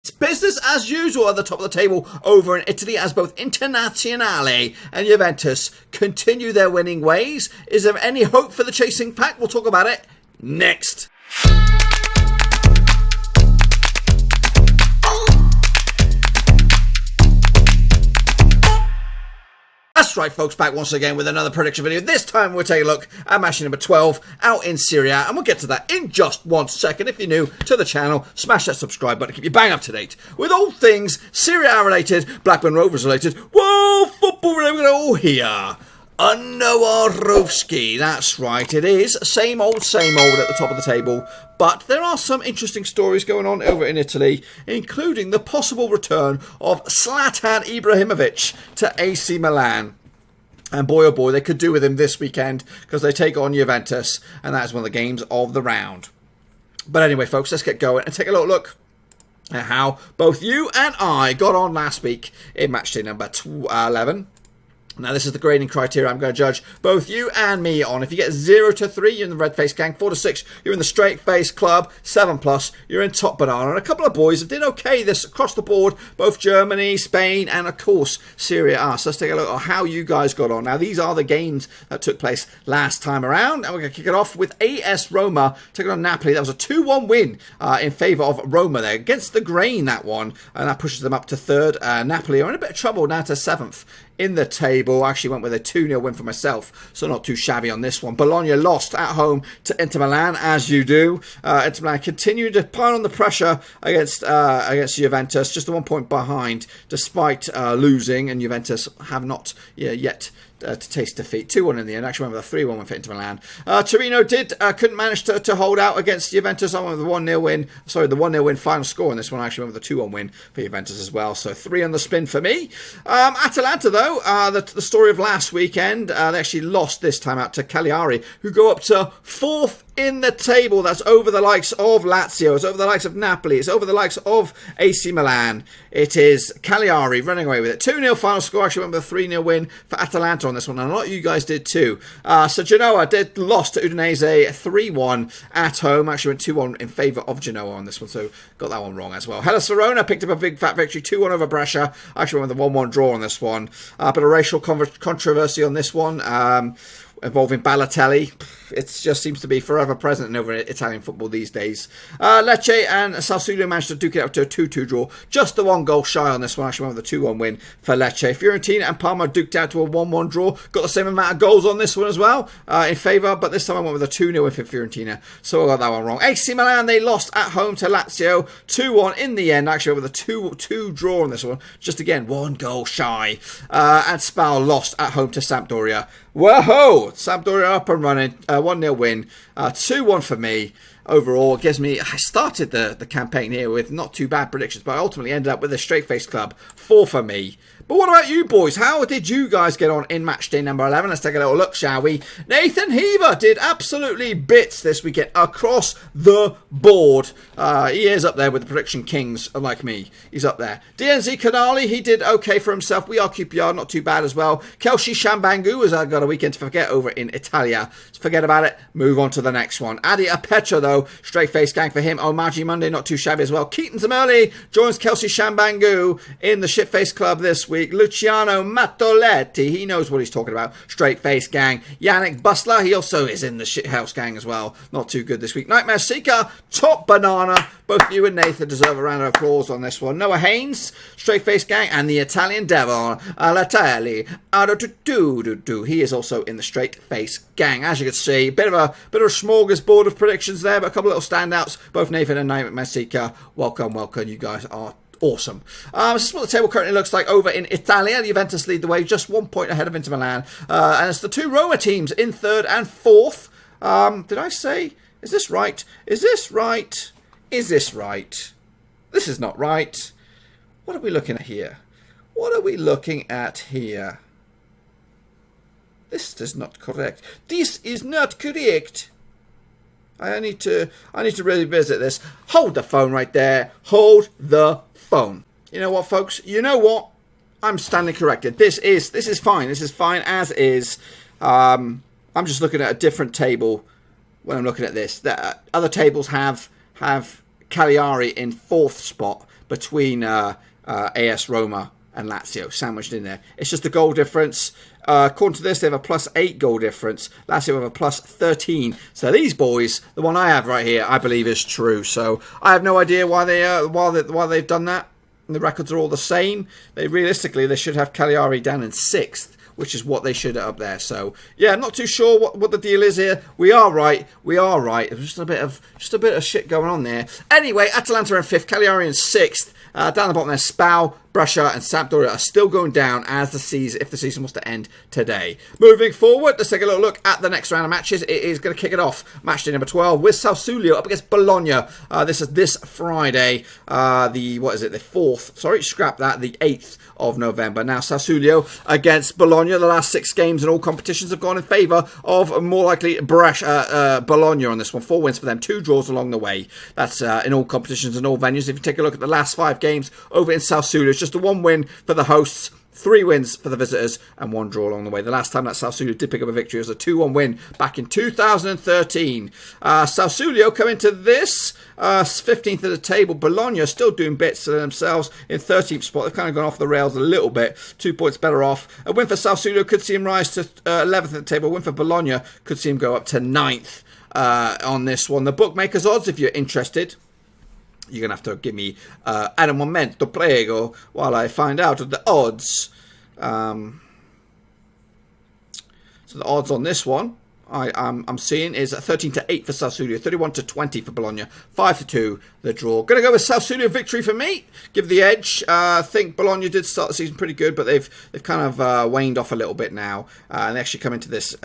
It's business as usual at the top of the table over in Italy as both Internazionale and Juventus continue their winning ways. Is there any hope for the chasing pack? We'll talk about it next. That's right, folks, back once again with another prediction video. This time we'll take a look at match number 12 out in Serie A, and we'll get to that in just 1 second. If you're new to the channel, smash that subscribe button to keep you bang up to date with all things Serie A related, Blackburn Rovers related, whoa, football related, all here. Noah Rovski, that's right, it is same old at the top of the table, but there are some interesting stories going on over in Italy, including the possible return of Zlatan Ibrahimovic to AC Milan. And boy oh boy, they could do with him this weekend because they take on Juventus, and that is one of the games of the round. But anyway, folks, let's get going and take a little look at how both you and I got on last week in matchday number 11. Now, this is the grading criteria I'm going to judge both you and me on. If you get 0 to 3, you're in the red face gang. 4 to 6, you're in the straight face club. 7 plus, you're in top banana. And a couple of boys that did okay this across the board, both Germany, Spain, and of course Serie A. So let's take a look at how you guys got on. Now, these are the games that took place last time around, and we're going to kick it off with AS Roma taking on Napoli. That was a 2-1 win in favour of Roma there against the grain, that one, and that pushes them up to 3rd. Napoli are in a bit of trouble now to 7th. In the table. I actually went with a 2-0 win for myself, so not too shabby on this one. Bologna lost at home to Inter Milan, as you do. Inter Milan continued to pile on the pressure against Juventus, just 1 point behind, despite losing, and Juventus have not yet to taste defeat. 2-1 in the end. Actually went with a 3-1 win for Inter Milan. Torino couldn't manage to hold out against Juventus. I went with the 1-0 win. Sorry, the 1-0 win final score on this one. I actually went with a 2-1 win for Juventus as well. So 3 on the spin for me. Atalanta, though, the story of last weekend, they actually lost this time out to Cagliari, who go up to 4th in the table. That's over the likes of Lazio. It's over the likes of Napoli. It's over the likes of AC Milan. It is Cagliari running away with it. 2-0 final score. Actually went with a 3-0 win for Atalanta on this one, and a lot of you guys did too. So Genoa did lost to Udinese 3-1 at home. Actually went 2-1 in favour of Genoa on this one, so got that one wrong as well. Hellas Verona picked up a big fat victory, 2-1 over Brescia. Actually went with a 1-1 draw on this one. But a racial controversy on this one. Involving Balotelli. It just seems to be forever present over Italian football these days. Lecce and Sassuolo managed to duke it up to a 2-2 draw. Just the 1 goal shy on this one. Actually went with a 2-1 win for Lecce. Fiorentina and Parma duked out to a 1-1 draw. Got the same amount of goals on this one as well in favour, but this time I went with a 2-0 win for Fiorentina, so I got that one wrong. AC Milan, they lost at home to Lazio 2-1 in the end. Actually with a 2-2 draw on this one. Just again, 1 goal shy. And SPAL lost at home to Sampdoria. Whoa! Sampdoria up and running. 1-0 win. 2-1 for me. Overall, it gives me... I started the campaign here with not too bad predictions, but I ultimately ended up with a straight-face club. 4 for me. But what about you boys? How did you guys get on in match day number 11? Let's take a little look, shall we? Nathan Heaver did absolutely bits this weekend across the board. He is up there with the prediction kings, unlike me. He's up there. DNZ Canali, he did okay for himself. We are QPR, not too bad as well. Kelshi Shambangu has got a weekend to forget over in Italia. Forget about it. Move on to the next one. Adi Apetra, though, straight face gang for him. Omaji Monday, not too shabby as well. Keaton Zamerli joins Kelshi Shambangu in the shit face club this week. Luciano Mattoletti, he knows what he's talking about. Straight face gang. Yannick Bustler, he also is in the shit house gang as well. Not too good this week. Nightmare Seeker, top banana. Both you and Nathan deserve a round of applause on this one. Noah Haynes, straight face gang, and the Italian devil, Latelli. He is also in the straight face gang. As you can see, bit of a smorgasbord of predictions there, but a couple of little standouts. Both Nathan and Nightmare Seeker, welcome. You guys are awesome. This is what the table currently looks like over in Italia. Juventus lead the way, just 1 point ahead of Inter Milan. And it's the 2 Roma teams in 3rd and 4th. Did I say? Is this right? Is this right? Is this right? This is not right. What are we looking at here? What are we looking at here? This is not correct. This is not correct. I need to really visit this. Hold the phone right there. Hold the phone. You know what, folks? You know what? I'm standing corrected. This is fine. This is fine as is. I'm just looking at a different table when I'm looking at this. The other tables have Cagliari in 4th spot, between AS Roma and Lazio sandwiched in there. It's just a goal difference. According to this, they have a +8 goal difference. Lazio have a +13. So these boys, the one I have right here, I believe is true. So I have no idea why they've done that. And the records are all the same. Realistically, they should have Cagliari down in 6th, which is what they should have up there. So yeah, I'm not too sure what the deal is here. We are right. There's just a bit of shit going on there. Anyway, Atalanta in 5th, Cagliari in 6th. Down the bottom there, SPAL, Brescia and Sampdoria are still going down as the season, if the season was to end today. Moving forward, let's take a little look at the next round of matches. It is going to kick it off. Matchday number 12 with Sassuolo up against Bologna. This is this Friday, the 8th of November. Now Sassuolo against Bologna. The last 6 games in all competitions have gone in favour of more likely Brescia, Bologna on this one. 4 wins for them, 2 draws along the way. That's in all competitions and all venues. If you take a look at the last 5 games over in Sassuolo, it's just a 1 win for the hosts, 3 wins for the visitors, and 1 draw along the way. The last time that Sassuolo did pick up a victory was a 2-1 win back in 2013. Sassuolo come into this 15th of the table. Bologna still doing bits to themselves in 13th spot. They've kind of gone off the rails a little bit. 2 points better off. A win for Sassuolo could see him rise to 11th of the table. A win for Bologna could see him go up to 9th on this one. The bookmakers odds, if you're interested, you're going to have to give me un momento, prego, while I find out the odds. So the odds on this one, I'm seeing is 13-8 for Sassuolo, 31-20 for Bologna, 5-2 the draw. Going to go with Sassuolo victory for me. Give the edge. I think Bologna did start the season pretty good, but they've kind of waned off a little bit now, and they actually come into this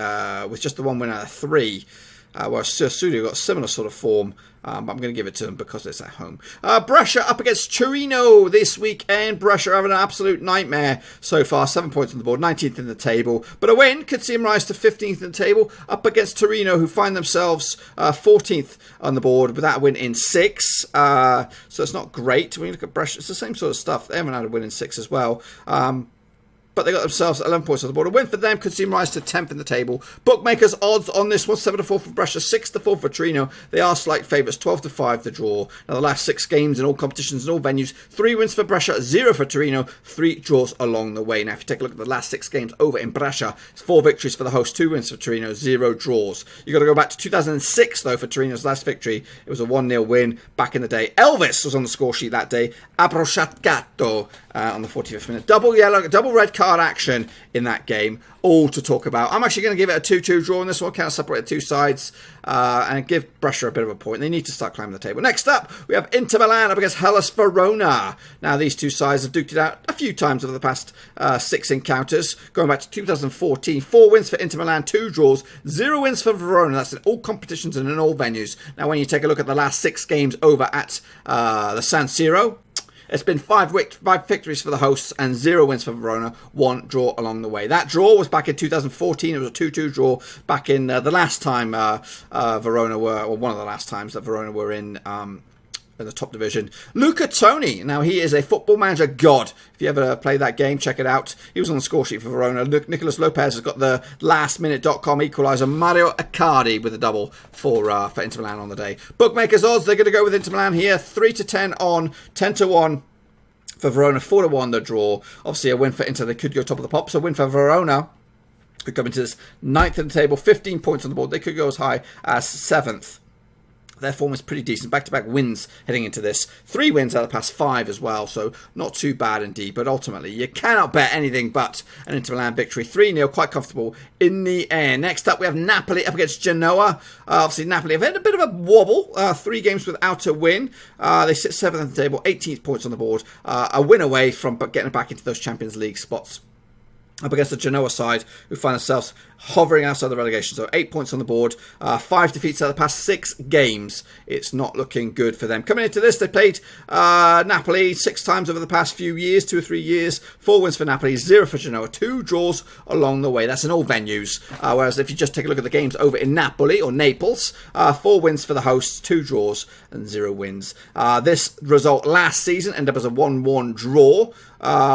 with just the 1 win out of 3. Whereas Sassuolo got similar sort of form, but I'm going to give it to them because it's at home. Brescia up against Torino this weekend. Brescia having an absolute nightmare so far. 7 points on the board, 19th in the table. But a win could see them rise to 15th in the table. Up against Torino, who find themselves 14th on the board with that win in 6. So it's not great. When you look at Brescia, it's the same sort of stuff. They haven't had a win in 6 as well. But they got themselves 11 points on the board. A win for them could see them rise to 10th in the table. Bookmakers odds on this one, 7-4 for Brescia, 6-4 for Torino. They are slight favourites, 12-5 the draw. Now the last 6 games in all competitions and all venues, 3 wins for Brescia, 0 for Torino, 3 draws along the way. Now if you take a look at the last 6 games over in Brescia, it's 4 victories for the host, 2 wins for Torino, 0 draws. You've got to go back to 2006 though for Torino's last victory. It was a 1-0 win back in the day. Elvis was on the score sheet that day. Abrocciato on the 45th minute. Double yellow, double red card action in that game. All to talk about. I'm actually going to give it a 2-2 draw in this one. Kind of separate the 2 sides and give Brescia a bit of a point. They need to start climbing the table. Next up, we have Inter Milan up against Hellas Verona. Now, these 2 sides have duked it out a few times over the past 6 encounters. Going back to 2014, 4 wins for Inter Milan, 2 draws, 0 wins for Verona. That's in all competitions and in all venues. Now, when you take a look at the last 6 games over at the San Siro, it's been 5 victories for the hosts and 0 wins for Verona, 1 draw along the way. That draw was back in 2014. It was a 2-2 draw back in the last time Verona were, or one of the last times that Verona were in the top division. Luca Toni. Now, he is a football manager god. If you ever play that game, check it out. He was on the score sheet for Verona. Nicolas Lopez has got the lastminute.com equaliser. Mario Icardi with a double for Inter Milan on the day. Bookmakers odds, they're going to go with Inter Milan here. 3-10 on, 10-1 for Verona, 4-1 the draw. Obviously, a win for Inter. They could go top of the pops. A win for Verona could come into this 9th in the table. 15 points on the board. They could go as high as 7th. Their form is pretty decent. Back-to-back wins heading into this. 3 wins out of the past 5 as well, so not too bad indeed. But ultimately, you cannot bet anything but an Inter Milan victory. 3-0, quite comfortable in the air. Next up, we have Napoli up against Genoa. Obviously, Napoli have had a bit of a wobble. 3 games without a win. They sit 7th on the table, 18th points on the board. A win away from getting back into those Champions League spots. Up against the Genoa side, who find themselves hovering outside the relegation. So 8 points on the board, 5 defeats out of the past 6 games. It's not looking good for them. Coming into this, they played Napoli 6 times over the past few years, 2 or 3 years. 4 wins for Napoli, 0 for Genoa, 2 draws along the way. That's in all venues. Whereas if you just take a look at the games over in Napoli or Naples, 4 wins for the hosts, 2 draws and 0 wins. This result last season ended up as a 1-1 draw,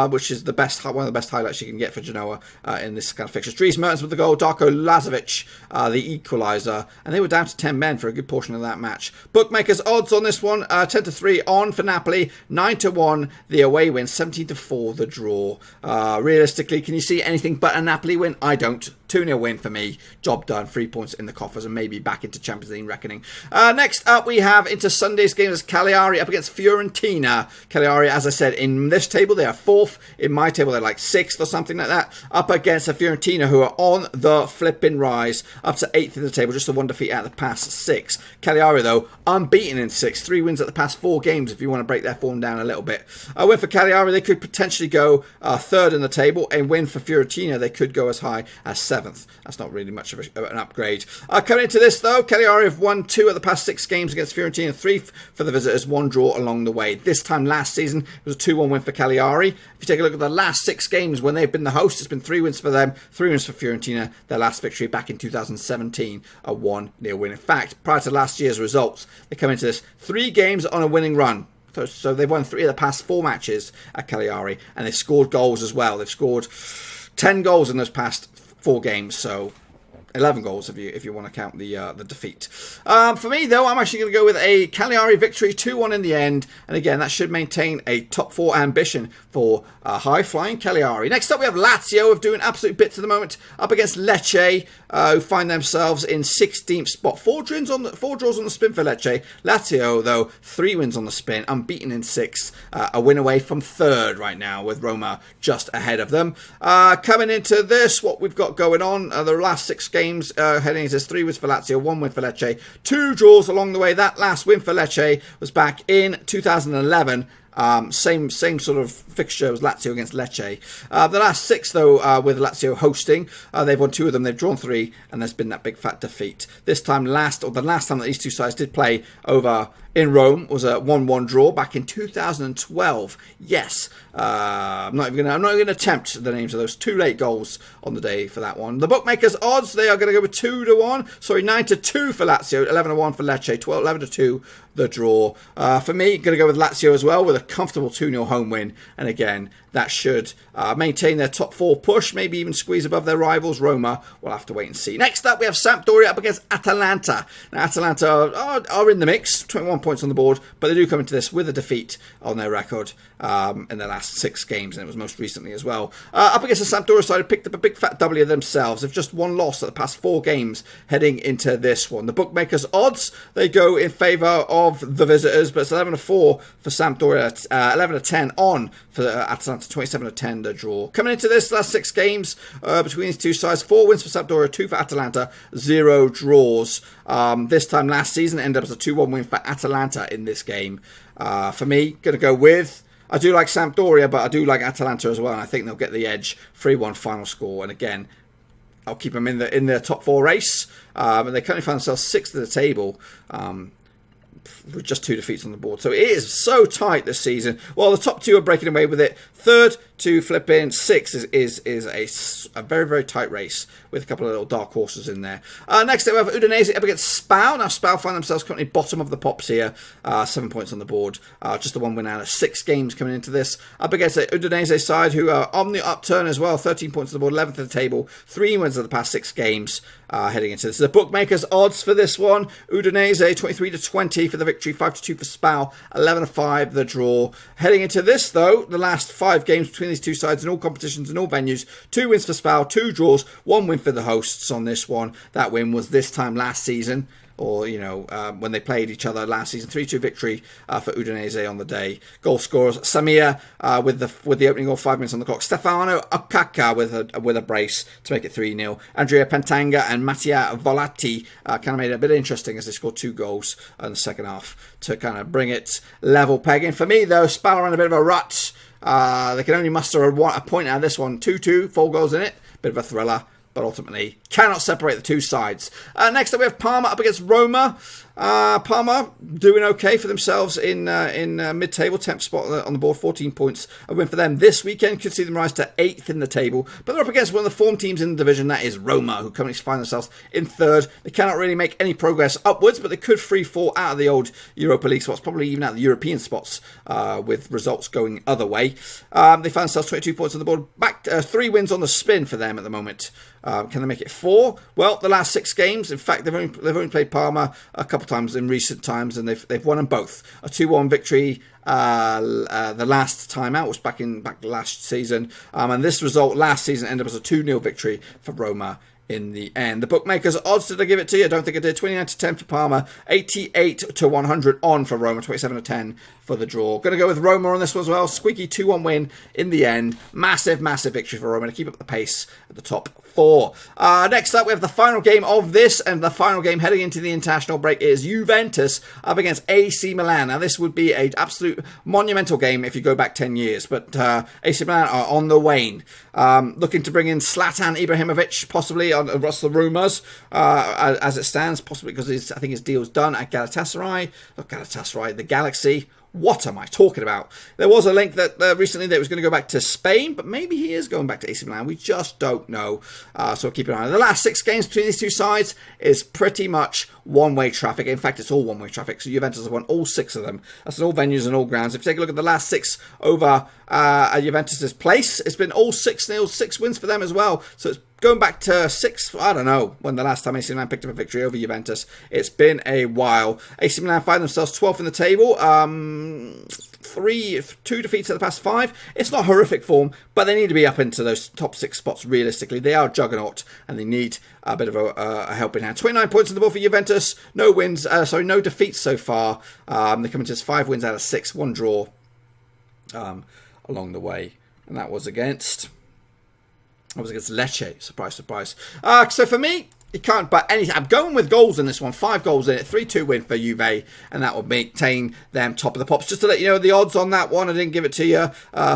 which is one of the best highlights you can get for Genoa. Genoa in this kind of fixture. Dries Mertens with the goal, Darko Lazovic the equaliser, and they were down to 10 men for a good portion of that match. Bookmakers odds on this one, 10-3 on for Napoli, 9-1 the away win, 17-4 the draw. Realistically, can you see anything but a Napoli win? I don't. 2-0 win for me. Job done. 3 points in the coffers and maybe back into Champions League reckoning. Next up, we have into Sunday's game as Cagliari up against Fiorentina. Cagliari, as I said, in this table, they are 4th. In my table, they're like 6th or something like that. Up against a Fiorentina who are on the flipping rise. Up to 8th in the table. Just the one defeat out of the past 6. Cagliari, though, unbeaten in 6. 3 wins at the past 4 games if you want to break their form down a little bit. A win for Cagliari, they could potentially go 3rd in the table. A win for Fiorentina, they could go as high as 7th. That's not really much of an upgrade. Coming into this, though, Cagliari have won 2 of the past 6 games against Fiorentina, 3 for the visitors, 1 draw along the way. This time last season, it was a 2-1 win for Cagliari. If you take a look at the last 6 games when they've been the host, it's been 3 wins for them, 3 wins for Fiorentina. Their last victory back in 2017, a 1-0 win. In fact, prior to last year's results, they come into this 3 games on a winning run. So they've won 3 of the past 4 matches at Cagliari, and they've scored goals as well. They've scored 10 goals in those past 4 games, so 11 goals if you want to count the defeat. For me, though, I'm actually going to go with a Cagliari victory, 2-1 in the end. And again, that should maintain a top 4 ambition for high-flying Cagliari. Next up, we have Lazio, of doing absolute bits at the moment, up against Lecce, who find themselves in 16th spot. 4 draws on the spin for Lecce. Lazio, though, 3 wins on the spin, unbeaten in 6th. A win away from 3rd right now, with Roma just ahead of them. Coming into this, what we've got going on, the last 6 games heading into this, 3 wins for Lazio, 1 win for Lecce, 2 draws along the way. That last win for Lecce was back in 2011. Same sort of fixture as Lazio against Lecce. The last 6, though, with Lazio hosting, they've won 2 of them, they've drawn 3, and there's been that big fat defeat. This time the last time that these 2 sides did play over in Rome was a 1-1 draw back in 2012. Yes, I'm not even going to attempt the names of those 2 late goals on the day for that one. The bookmakers odds, they are going to go with 2-1. Sorry, 9-2 for Lazio, 11-1 for Lecce, 11-2 the draw. For me, going to go with Lazio as well with a comfortable 2-0 home win. And again, that should maintain their top 4 push, maybe even squeeze above their rivals. Roma, we'll have to wait and see. Next up, we have Sampdoria up against Atalanta. Now, Atalanta are in the mix, 21 points on the board, but they do come into this with a defeat on their record in their last 6 games, and it was most recently as well. Up against the Sampdoria side, who picked up a big fat W themselves. They've just 1 loss at the past 4 games heading into this one. The bookmakers odds, they go in favour of the visitors, but it's 11-4 for Sampdoria, 11-10 on for Atalanta, 27-10 the draw. Coming into this last 6 games between these 2 sides, 4 wins for Sampdoria, 2 for Atalanta, 0 draws. This time last season, it ended up as a 2-1 win for Atalanta in this game. For me, going to go with, I do like Sampdoria, but I do like Atalanta as well, and I think they'll get the edge. 3-1 final score, and again, I'll keep them in their top 4 race. And they currently find themselves 6th at the table. With just 2 defeats on the board. So it is so tight this season. Well, the top 2 are breaking away with it. 3rd to flip in 6th is a very, very tight race with a couple of little dark horses in there. Next up, we have Udinese up against SPAL. Now, SPAL find themselves currently bottom of the pops here. 7 points on the board. Just the 1 win out of 6 games coming into this. Up against the Udinese side, who are on the upturn as well. 13 points on the board, 11th at the table. 3 wins of the past 6 games heading into this. The bookmakers odds for this one. Udinese, 23-20 for the victory. 5-2 for SPAL. 11-5 the draw. Heading into this, though, the last 5 games between these 2 sides in all competitions and all venues. 2 wins for SPAL, 2 draws, 1 win for the hosts on this one. That win was this time last season, or, when they played each other last season. 3-2 victory for Udinese on the day. Goal scorers, Samir with the opening goal, 5 minutes on the clock. Stefano Okaka with a brace to make it 3-0. Andrea Pentanga and Mattia Volatti kind of made it a bit interesting as they scored 2 goals in the second half to kind of bring it level pegging. For me, though, SPAL are in a bit of a rut. They can only muster a point out of this one. 2-2, 4 goals in it. Bit of a thriller. but ultimately cannot separate the two sides. Next up, we have Parma up against Roma. Parma doing okay for themselves in mid-table, 10th spot on the board, 14 points. A win for them this weekend could see them rise to 8th in the table, but they're up against one of the form teams in the division, that is Roma, who currently find themselves in 3rd. They cannot really make any progress upwards, but they could free fall out of the old Europa League spots, probably even out of the European spots, with results going other way. They find themselves 22 points on the board, back 3 wins on the spin for them at the moment. Can they make it 4? Well, the last 6 games, in fact, they've only played Parma a couple times in recent times, and they've won them both. A 2-1 victory the last time out was back last season, and this result last season ended up as a 2-0 victory for Roma in the end. The bookmakers odds, did I give it to you? I don't think I did. 29 to 10 for Parma, 88 to 100 on for Roma, 27 to 10 for the draw. Going to go with Roma on this one as well. Squeaky 2-1 win in the end. Massive victory for Roma to keep up the pace at the top 4. Next up, we have the final game of this, and the final game heading into the international break is Juventus up against AC Milan. Now, this would be an absolute monumental game if you go back 10 years, but AC Milan are on the wane. Looking to bring in Zlatan Ibrahimovic, possibly, on the rumours, as it stands, possibly because I think his deal's done at Galatasaray. Not Galatasaray, the Galaxy. What am I talking about? There was a link that recently that it was going to go back to Spain, but maybe he is going back to AC Milan. We just don't know. So keep an eye on it. The last 6 games between these two sides is pretty much one-way traffic. In fact, it's all one-way traffic. So Juventus have won all 6 of them. That's in all venues and all grounds. If you take a look at the last 6 over at Juventus' place, it's been all 6-0, 6 wins for them as well. So it's going back to 6, I don't know, when the last time AC Milan picked up a victory over Juventus. It's been a while. AC Milan find themselves 12th in the table. 2 defeats in the past 5. It's not horrific form, but they need to be up into those top 6 spots realistically. They are a juggernaut, and they need a bit of a helping hand. 29 points on the board for Juventus. No no defeats so far. They come into just 5 wins out of 6, 1 draw along the way. And that was against Lecce. Surprise, surprise. So for me, you can't bet anything. I'm going with goals in this one. 5 goals in it. 3-2 win for Juve. And that will maintain them top of the pops. Just to let you know, the odds on that one, I didn't give it to you.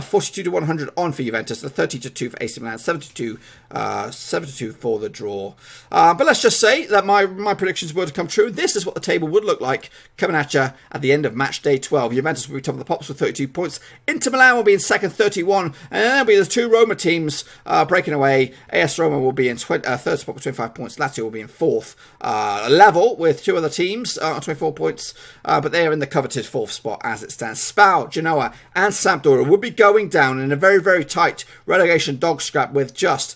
42 to 100 on for Juventus. The 30 to 2 for AC Milan. 7-2 for the draw. But let's just say that my predictions were to come true. This is what the table would look like coming at you at the end of match day 12. Juventus will be top of the pops with 32 points. Inter Milan will be in second, 31. And then there'll be the 2 Roma teams breaking away. AS Roma will be in third spot with 25 points. Lazio will be in 4th level with 2 other teams on 24 points. But they are in the coveted 4th spot as it stands. SPAL, Genoa and Sampdoria will be going down in a very, very tight relegation dog scrap with just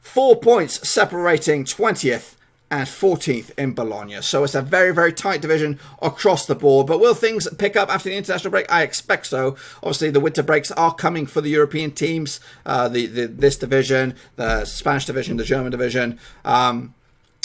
4 points separating 20th and 14th in Bologna. So it's a very, very tight division across the board. But will things pick up after the international break? I expect so. Obviously, the winter breaks are coming for the European teams. This division, the Spanish division, the German division.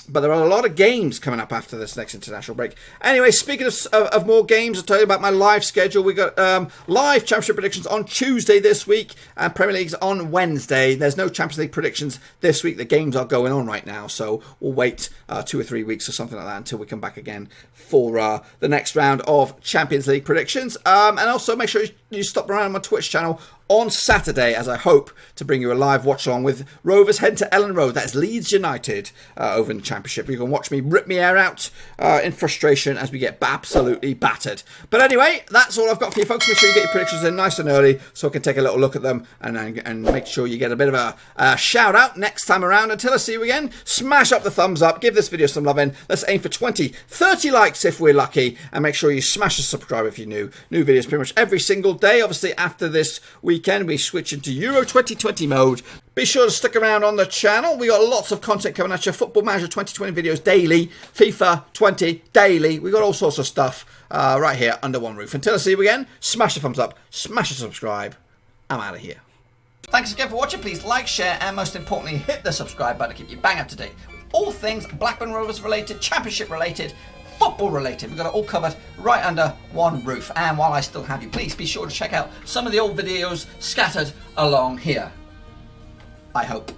But there are a lot of games coming up after this next international break. Anyway, speaking of more games, I'll tell you about my live schedule. We got live Championship predictions on Tuesday this week and Premier League's on Wednesday. There's no Champions League predictions this week. The games are going on right now, so we'll wait 2 or 3 weeks or something like that until we come back again for the next round of Champions League predictions. And also make sure you stop around my Twitch channel on Saturday, as I hope to bring you a live watch along with Rovers heading to Ellen Road. That's Leeds United over in the Championship. You can watch me rip my hair out in frustration as we get absolutely battered. But anyway, that's all I've got for you folks. Make sure you get your predictions in nice and early so I can take a little look at them and make sure you get a bit of a shout out next time around. Until I see you again, smash up the thumbs up, give this video some loving. Let's aim for 20, 30 likes if we're lucky, and make sure you smash the subscribe if you're new. New videos pretty much every single day. Obviously, after this weekend, we switch into Euro 2020 mode. Be sure to stick around on the channel. We got lots of content coming at you. Football Manager 2020 videos daily. FIFA 20 daily. We got all sorts of stuff right here under one roof. Until I see you again, smash the thumbs up, smash the subscribe. I'm out of here. Thanks again for watching. Please like, share, and most importantly, hit the subscribe button to keep you bang up to date with all things Blackburn Rovers related, Championship related, football related. We've got it all covered right under one roof. And while I still have you, please be sure to check out some of the old videos scattered along here. I hope.